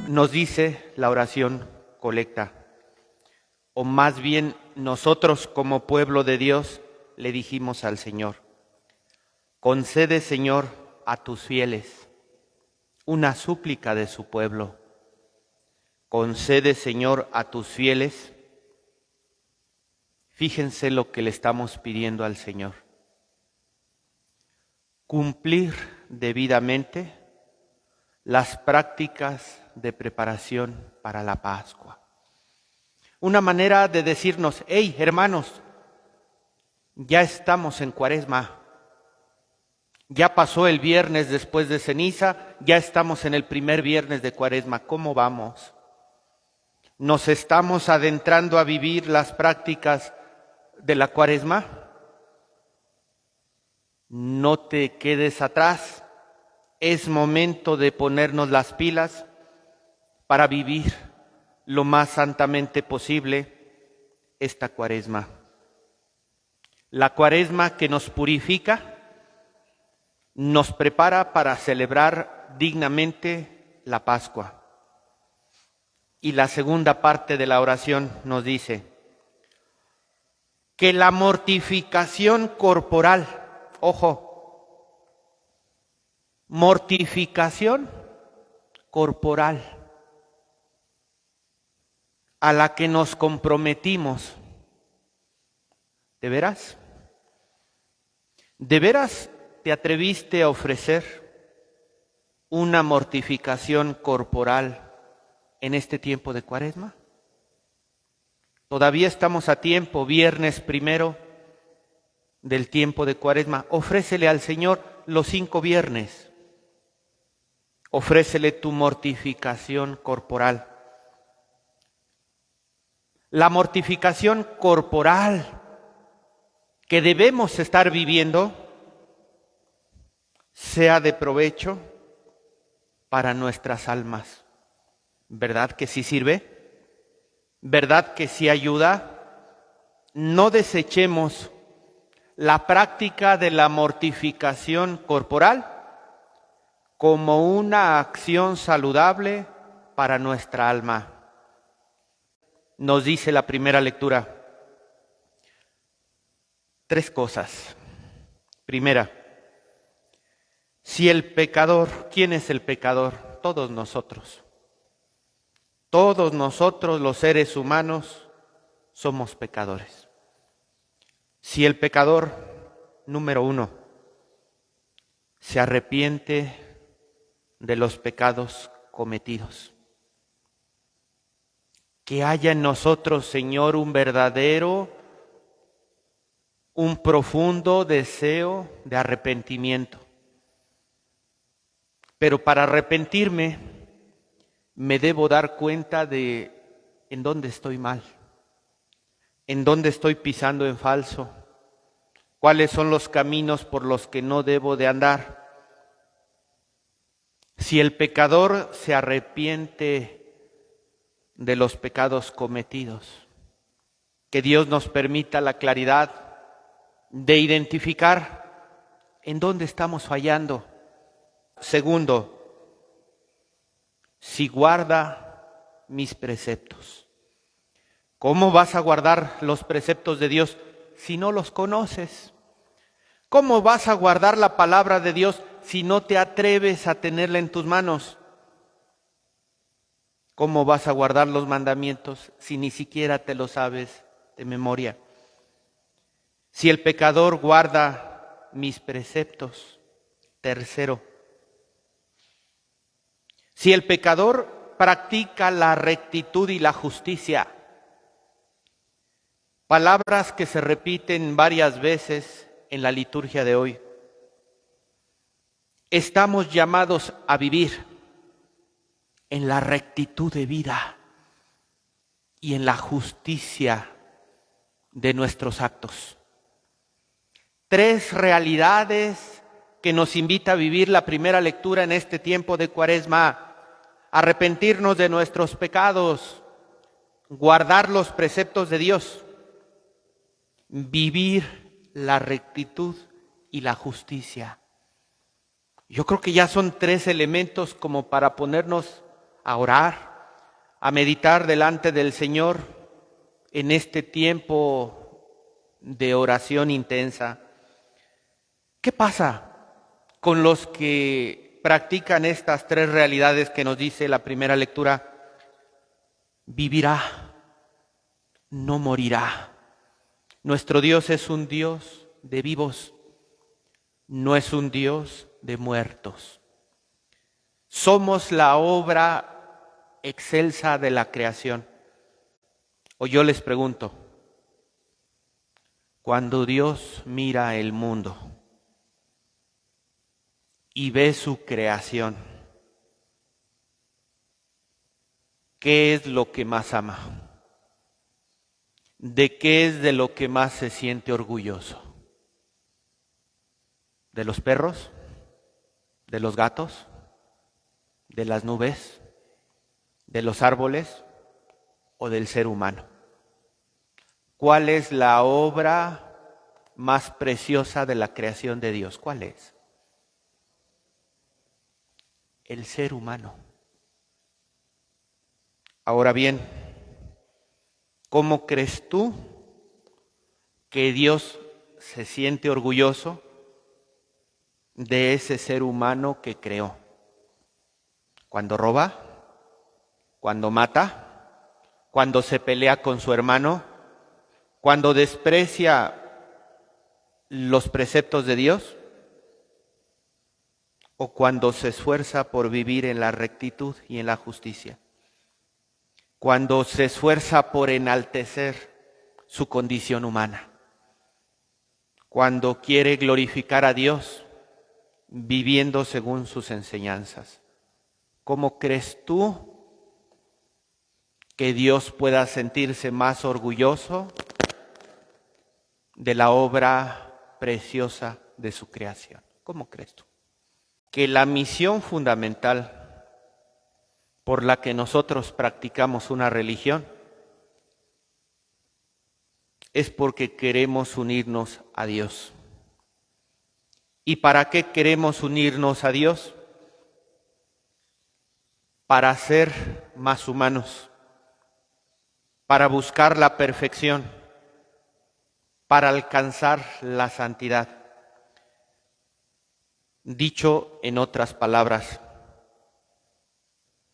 Nos dice la oración colecta, o más bien nosotros como pueblo de Dios le dijimos al Señor: concede, Señor, a tus fieles una súplica de su pueblo. Concede, Señor, a tus fieles. Fíjense lo que le estamos pidiendo al Señor: cumplir debidamente las prácticas de preparación para la Pascua. Una manera de decirnos: hey, hermanos, ya estamos en Cuaresma. Ya pasó el viernes después de ceniza, ya estamos en el primer viernes de Cuaresma. ¿Cómo vamos? ¿Nos estamos adentrando a vivir las prácticas de la Cuaresma? No te quedes atrás. Es momento de ponernos las pilas para vivir lo más santamente posible esta Cuaresma. La Cuaresma que nos purifica, nos prepara para celebrar dignamente la Pascua. Y la segunda parte de la oración nos dice que la mortificación corporal, ojo, mortificación corporal a la que nos comprometimos, ¿de veras? ¿De veras te atreviste a ofrecer una mortificación corporal en este tiempo de Cuaresma? Todavía estamos a tiempo, viernes primero del tiempo de Cuaresma. Ofrécele al Señor los 5 viernes. Ofrécele tu mortificación corporal. La mortificación corporal que debemos estar viviendo sea de provecho para nuestras almas. ¿Verdad que sí sirve? ¿Verdad que sí ayuda? No desechemos la práctica de la mortificación corporal como una acción saludable para nuestra alma. Nos dice la primera lectura 3 cosas. Primera, si el pecador, ¿quién es el pecador? Todos nosotros. Todos nosotros, los seres humanos, somos pecadores. Si el pecador, número 1, se arrepiente de los pecados cometidos, que haya en nosotros, Señor, un profundo deseo de arrepentimiento. Pero para arrepentirme, me debo dar cuenta de en dónde estoy mal, en dónde estoy pisando en falso, cuáles son los caminos por los que no debo de andar. Si el pecador se arrepiente de los pecados cometidos, que Dios nos permita la claridad de identificar en dónde estamos fallando. Segundo, si guarda mis preceptos. ¿Cómo vas a guardar los preceptos de Dios si no los conoces? ¿Cómo vas a guardar la palabra de Dios si no te atreves a tenerla en tus manos? ¿Cómo vas a guardar los mandamientos si ni siquiera te lo sabes de memoria? Si el pecador guarda mis preceptos. Tercero, si el pecador practica la rectitud y la justicia, palabras que se repiten varias veces en la liturgia de hoy. Estamos llamados a vivir en la rectitud de vida y en la justicia de nuestros actos. 3 realidades que nos invita a vivir la primera lectura en este tiempo de Cuaresma: arrepentirnos de nuestros pecados, guardar los preceptos de Dios, vivir la rectitud y la justicia. Yo creo que ya son 3 elementos como para ponernos a orar, a meditar delante del Señor en este tiempo de oración intensa. ¿Qué pasa con los que practican estas tres realidades que nos dice la primera lectura? Vivirá, no morirá. Nuestro Dios es un Dios de vivos, no es un Dios de muertos. Somos la obra excelsa de la creación. O yo les pregunto, cuando Dios mira el mundo y ve su creación, ¿qué es lo que más ama? ¿De qué es de lo que más se siente orgulloso? ¿De los perros? ¿De los gatos? ¿De las nubes? ¿De los árboles? ¿O del ser humano? ¿Cuál es la obra más preciosa de la creación de Dios? ¿Cuál es? El ser humano. Ahora bien, ¿cómo crees tú que Dios se siente orgulloso de ese ser humano que creó? ¿Cuando roba? ¿Cuando mata? ¿Cuando se pelea con su hermano? ¿Cuando desprecia los preceptos de Dios? ¿O cuando se esfuerza por vivir en la rectitud y en la justicia? Cuando se esfuerza por enaltecer su condición humana, cuando quiere glorificar a Dios viviendo según sus enseñanzas. ¿Cómo crees tú que Dios pueda sentirse más orgulloso de la obra preciosa de su creación? ¿Cómo crees tú? Que la misión fundamental por la que nosotros practicamos una religión es porque queremos unirnos a Dios. ¿Y para qué queremos unirnos a Dios? Para ser más humanos, para buscar la perfección, para alcanzar la santidad. Dicho en otras palabras,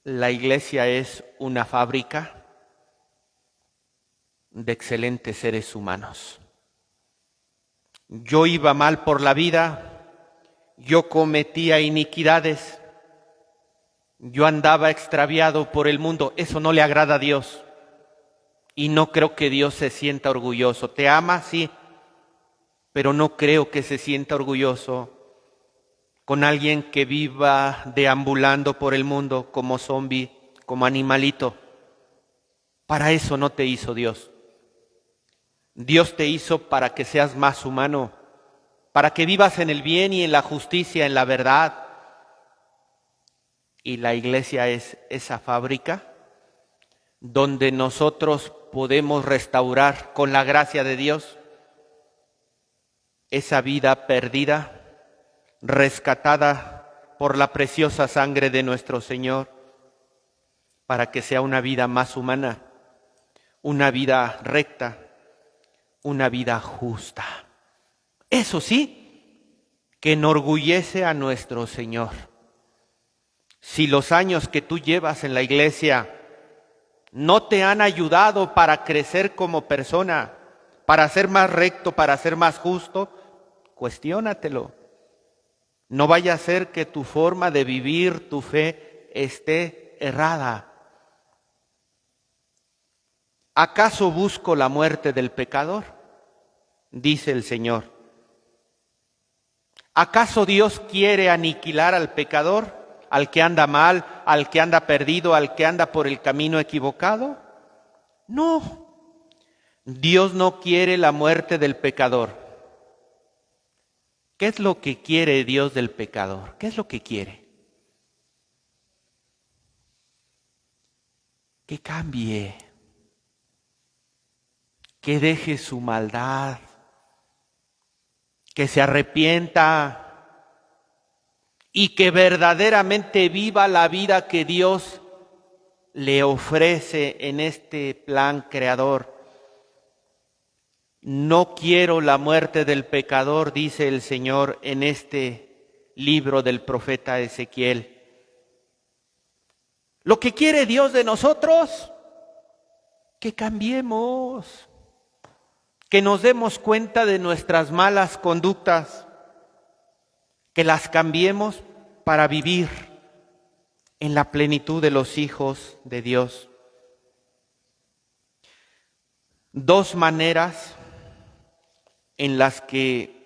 la Iglesia es una fábrica de excelentes seres humanos. Yo iba mal por la vida, yo cometía iniquidades, yo andaba extraviado por el mundo. Eso no le agrada a Dios y no creo que Dios se sienta orgulloso. Te ama, sí, pero no creo que se sienta orgulloso con alguien que viva deambulando por el mundo como zombi, como animalito. Para eso no te hizo Dios. Dios te hizo para que seas más humano, para que vivas en el bien y en la justicia, en la verdad. Y la Iglesia es esa fábrica donde nosotros podemos restaurar con la gracia de Dios esa vida perdida, rescatada por la preciosa sangre de nuestro Señor, para que sea una vida más humana, una vida recta, una vida justa. Eso sí, que enorgullece a nuestro Señor. Si los años que tú llevas en la Iglesia no te han ayudado para crecer como persona, para ser más recto, para ser más justo, cuestiónatelo. No vaya a ser que tu forma de vivir tu fe esté errada. ¿Acaso busco la muerte del pecador? Dice el Señor. ¿Acaso Dios quiere aniquilar al pecador, al que anda mal, al que anda perdido, al que anda por el camino equivocado? No. Dios no quiere la muerte del pecador. ¿Qué es lo que quiere Dios del pecador? ¿Qué es lo que quiere? Que cambie, que deje su maldad, que se arrepienta y que verdaderamente viva la vida que Dios le ofrece en este plan creador. No quiero la muerte del pecador, dice el Señor en este libro del profeta Ezequiel. Lo que quiere Dios de nosotros, que cambiemos, que nos demos cuenta de nuestras malas conductas, que las cambiemos para vivir en la plenitud de los hijos de Dios. Dos maneras en las que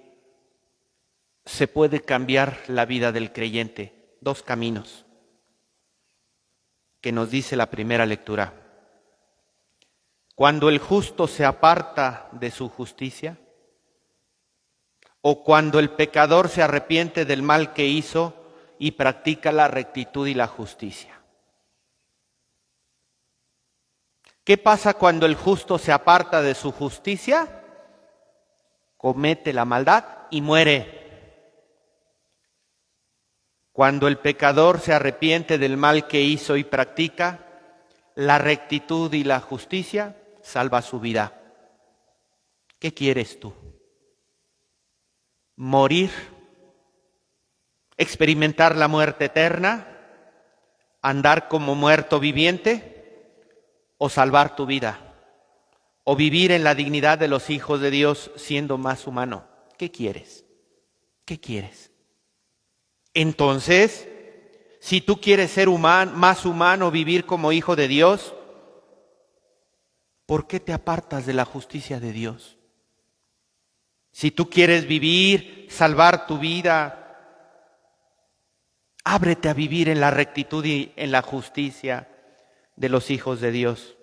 se puede cambiar la vida del creyente, dos caminos que nos dice la primera lectura. Cuando el justo se aparta de su justicia, o cuando el pecador se arrepiente del mal que hizo y practica la rectitud y la justicia. ¿Qué pasa cuando el justo se aparta de su justicia? Comete la maldad y muere. Cuando el pecador se arrepiente del mal que hizo y practica la rectitud y la justicia, salva su vida. ¿Qué quieres tú? ¿Morir? ¿Experimentar la muerte eterna? ¿Andar como muerto viviente? ¿O salvar tu vida? ¿O vivir en la dignidad de los hijos de Dios siendo más humano? ¿Qué quieres? ¿Qué quieres? Entonces, si tú quieres ser más humano, vivir como hijo de Dios, ¿por qué te apartas de la justicia de Dios? Si tú quieres vivir, salvar tu vida, ábrete a vivir en la rectitud y en la justicia de los hijos de Dios.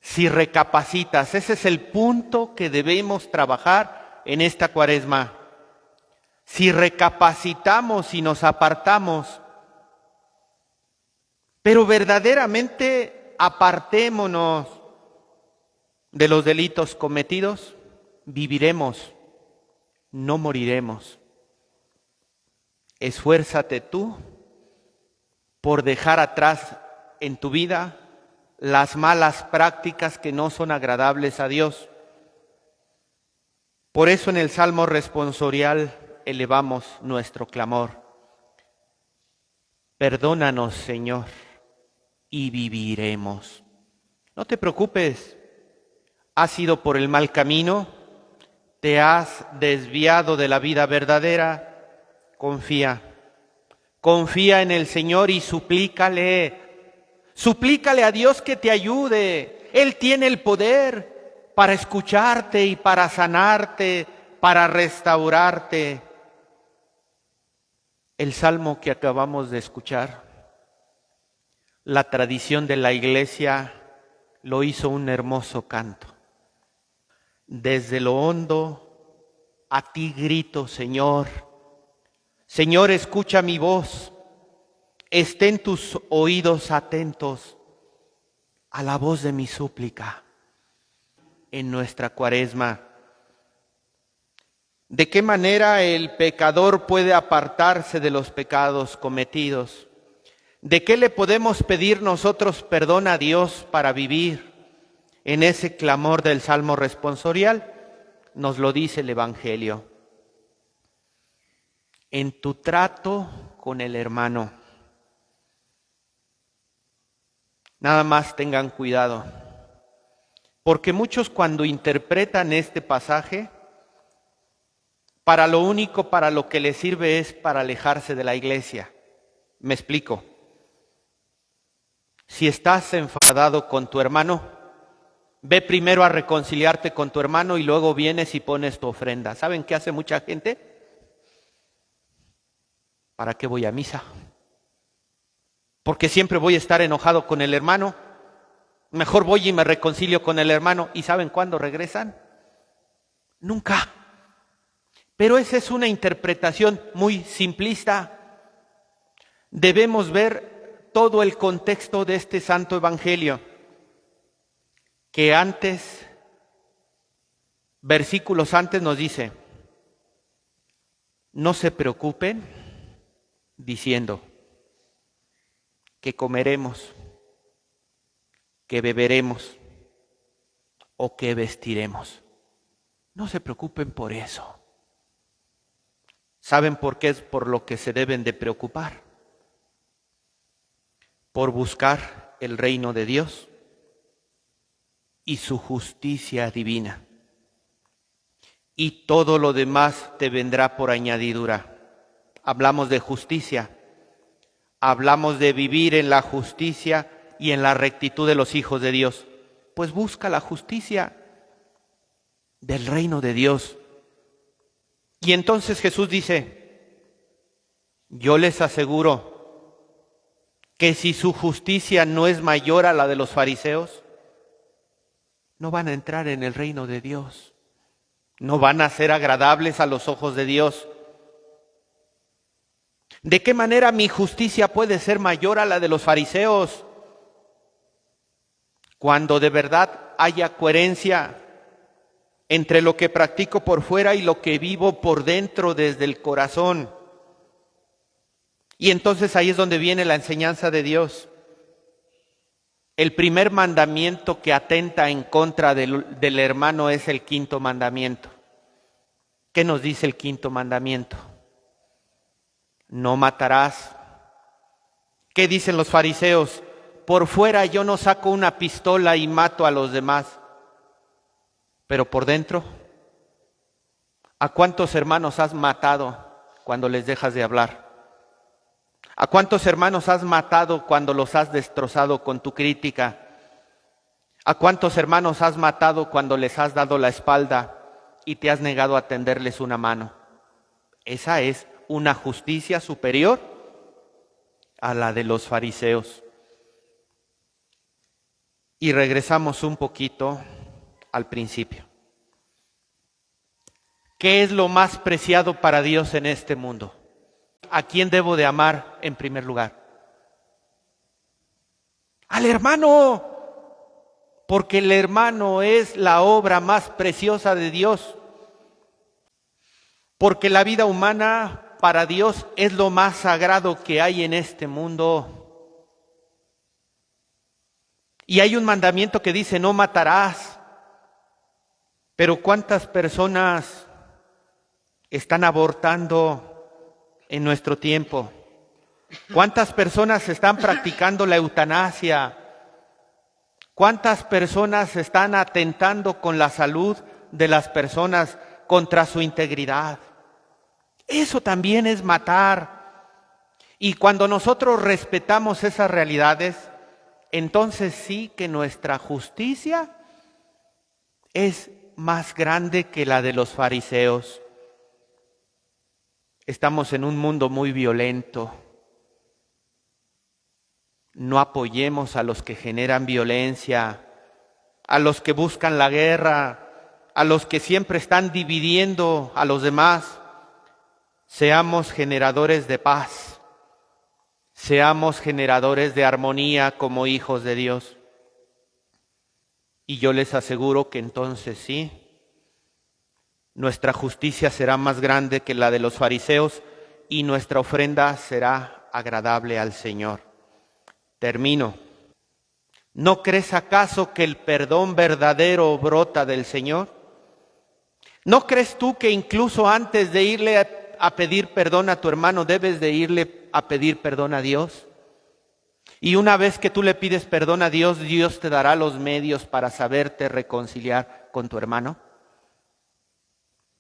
Si recapacitas, ese es el punto que debemos trabajar en esta Cuaresma. Si recapacitamos y nos apartamos, pero verdaderamente apartémonos de los delitos cometidos, viviremos, no moriremos. Esfuérzate tú por dejar atrás en tu vida las malas prácticas que no son agradables a Dios. Por eso en el Salmo responsorial elevamos nuestro clamor. Perdónanos, Señor, y viviremos. No te preocupes, has ido por el mal camino, te has desviado de la vida verdadera, confía. Confía en el Señor y suplícale. Suplícale a Dios que te ayude. Él tiene el poder para escucharte y para sanarte, para restaurarte. El salmo que acabamos de escuchar, la tradición de la Iglesia lo hizo un hermoso canto. Desde lo hondo a ti grito, Señor. Señor, escucha mi voz. Estén tus oídos atentos a la voz de mi súplica en nuestra Cuaresma. ¿De qué manera el pecador puede apartarse de los pecados cometidos? ¿De qué le podemos pedir nosotros perdón a Dios para vivir en ese clamor del Salmo responsorial? Nos lo dice el Evangelio. En tu trato con el hermano. Nada más tengan cuidado, porque muchos cuando interpretan este pasaje, para lo único para lo que les sirve es para alejarse de la iglesia. Me explico. Si estás enfadado con tu hermano, ve primero a reconciliarte con tu hermano y luego vienes y pones tu ofrenda. ¿Saben qué hace mucha gente? ¿Para qué voy a misa? Porque siempre voy a estar enojado con el hermano. Mejor voy y me reconcilio con el hermano. ¿Y saben cuándo regresan? Nunca. Pero esa es una interpretación muy simplista. Debemos ver todo el contexto de este santo evangelio. Que antes, versículos antes nos dice, no se preocupen diciendo, qué comeremos, qué beberemos o qué vestiremos. No se preocupen por eso. ¿Saben por qué es por lo que se deben de preocupar? Por buscar el reino de Dios y su justicia divina. Y todo lo demás te vendrá por añadidura. Hablamos de justicia, hablamos de vivir en la justicia y en la rectitud de los hijos de Dios. Pues busca la justicia del reino de Dios. Y entonces Jesús dice, yo les aseguro que si su justicia no es mayor a la de los fariseos, no van a entrar en el reino de Dios. No van a ser agradables a los ojos de Dios. ¿De qué manera mi justicia puede ser mayor a la de los fariseos? Cuando de verdad haya coherencia entre lo que practico por fuera y lo que vivo por dentro desde el corazón. Y entonces ahí es donde viene la enseñanza de Dios. El primer mandamiento que atenta en contra del hermano es el quinto mandamiento. ¿Qué nos dice el quinto mandamiento? No matarás. ¿Qué dicen los fariseos? Por fuera yo no saco una pistola y mato a los demás. Pero por dentro, ¿a cuántos hermanos has matado cuando les dejas de hablar? ¿A cuántos hermanos has matado cuando los has destrozado con tu crítica? ¿A cuántos hermanos has matado cuando les has dado la espalda y te has negado a tenderles una mano? Esa es una justicia superior a la de los fariseos. Y regresamos un poquito al principio. ¿Qué es lo más preciado para Dios en este mundo? ¿A quién debo de amar en primer lugar? Al hermano, porque el hermano es la obra más preciosa de Dios. Porque la vida humana para Dios es lo más sagrado que hay en este mundo. Y hay un mandamiento que dice, no matarás. Pero ¿cuántas personas están abortando en nuestro tiempo? ¿Cuántas personas están practicando la eutanasia? ¿Cuántas personas están atentando con la salud de las personas contra su integridad? Eso también es matar. Y cuando nosotros respetamos esas realidades, entonces sí que nuestra justicia es más grande que la de los fariseos. Estamos en un mundo muy violento. No apoyemos a los que generan violencia, a los que buscan la guerra, a los que siempre están dividiendo a los demás. Seamos generadores de paz, seamos generadores de armonía como hijos de Dios. Y yo les aseguro que entonces sí, nuestra justicia será más grande que la de los fariseos y nuestra ofrenda será agradable al Señor. Termino. ¿No crees acaso que el perdón verdadero brota del Señor? ¿No crees tú que incluso antes de irle a pedir perdón a tu hermano, debes de irle a pedir perdón a Dios? Y una vez que tú le pides perdón a Dios, Dios te dará los medios para saberte reconciliar con tu hermano.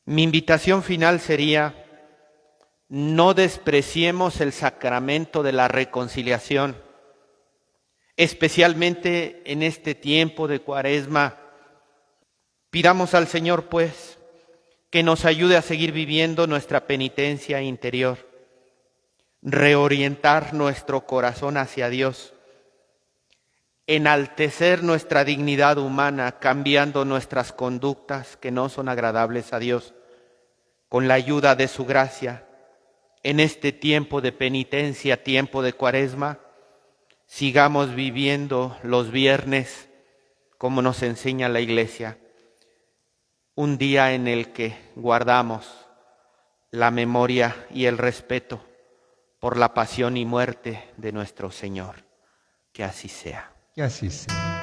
Mi invitación final sería, no despreciemos el sacramento de la reconciliación, especialmente en este tiempo de Cuaresma. Pidamos al Señor, pues, que nos ayude a seguir viviendo nuestra penitencia interior, reorientar nuestro corazón hacia Dios, enaltecer nuestra dignidad humana, cambiando nuestras conductas que no son agradables a Dios, con la ayuda de su gracia. En este tiempo de penitencia, tiempo de Cuaresma, sigamos viviendo los viernes como nos enseña la Iglesia, un día en el que guardamos la memoria y el respeto por la pasión y muerte de nuestro Señor. Que así sea. Que así sea.